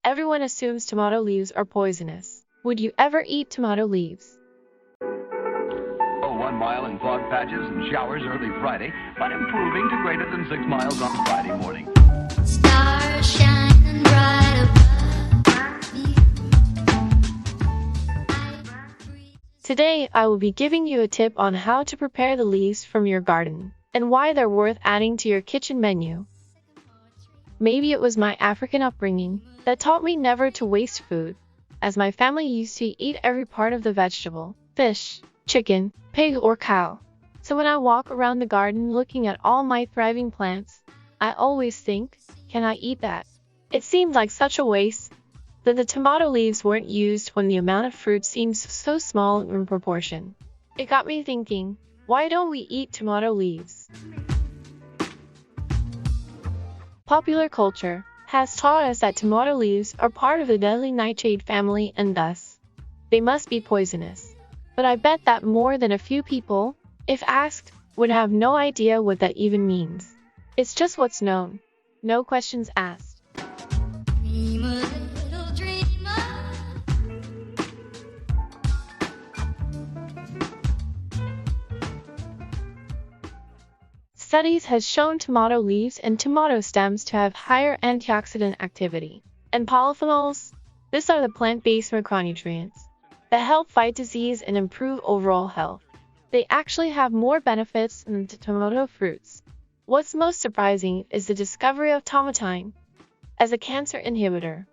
Everyone assumes tomato leaves are poisonous. Would you ever eat tomato leaves? Oh, 1 mile in fog patches and showers early Friday, but improving to greater than 6 miles on Friday morning. Stars shining bright above me. Today, I will be giving you a tip on how to prepare the leaves from your garden and why they're worth adding to your kitchen menu. Maybe it was my African upbringing that taught me never to waste food, as my family used to eat every part of the vegetable, fish, chicken, pig, or cow. So when I walk around the garden looking at all my thriving plants, I always think, can I eat that? It seemed like such a waste that the tomato leaves weren't used when the amount of fruit seems so small in proportion. It got me thinking, why don't we eat tomato leaves? Popular culture has taught us that tomato leaves are part of the deadly nightshade family and thus, they must be poisonous. But I bet that more than a few people, if asked, would have no idea what that even means. It's just what's known. No questions asked. Dream a little dreamer. Studies has shown tomato leaves and tomato stems to have higher antioxidant activity. And polyphenols, these are the plant-based micronutrients that help fight disease and improve overall health. They actually have more benefits than the tomato fruits. What's most surprising is the discovery of tomatine as a cancer inhibitor.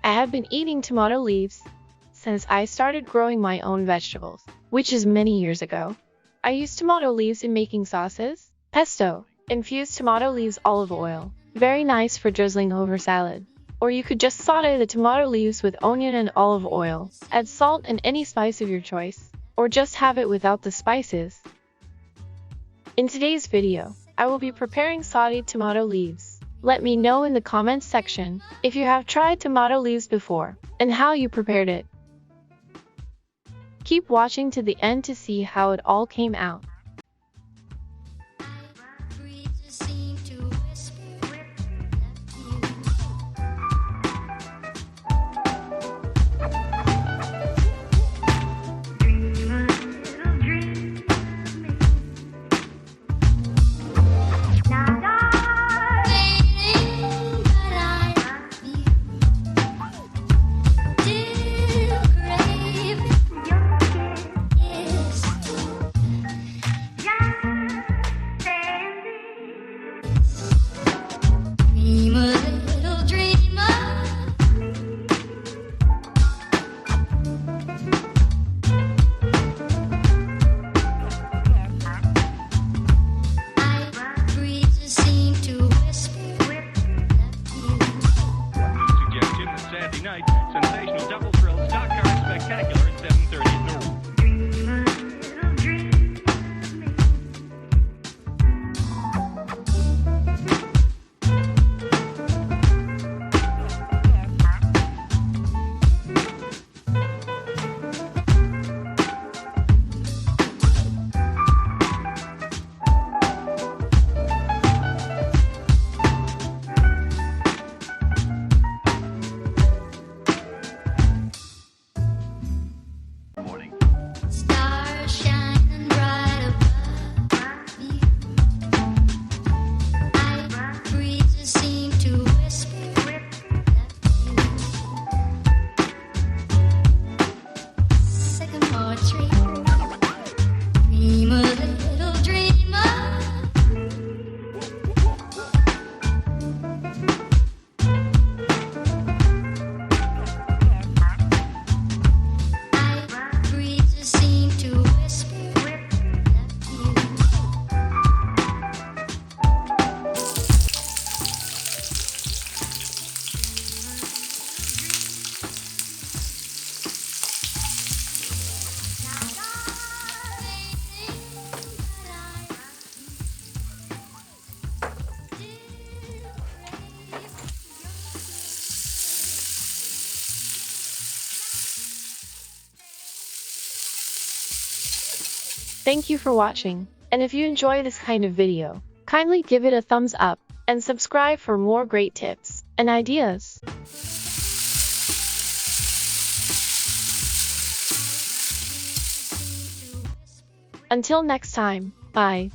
I have been eating tomato leaves since I started growing my own vegetables, which is many years ago. I use tomato leaves in making sauces, pesto, infused tomato leaves olive oil, very nice for drizzling over salad. Or you could just saute the tomato leaves with onion and olive oil, add salt and any spice of your choice, or just have it without the spices. In today's video, I will be preparing sauteed tomato leaves. Let me know in the comments section if you have tried tomato leaves before and how you prepared it. Keep watching to the end to see how it all came out. Breezes seem to whisper dream a little dream. Waiting, but I still crave your kiss. Thank you for watching, and if you enjoy this kind of video, kindly give it a thumbs up, and subscribe for more great tips and ideas. Until next time, bye.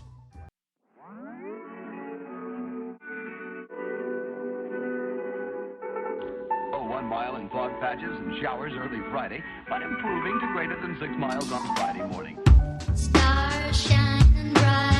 Oh, 1 mile in fog patches and showers early Friday, but improving to greater than 6 miles on Friday morning. Stars shining bright.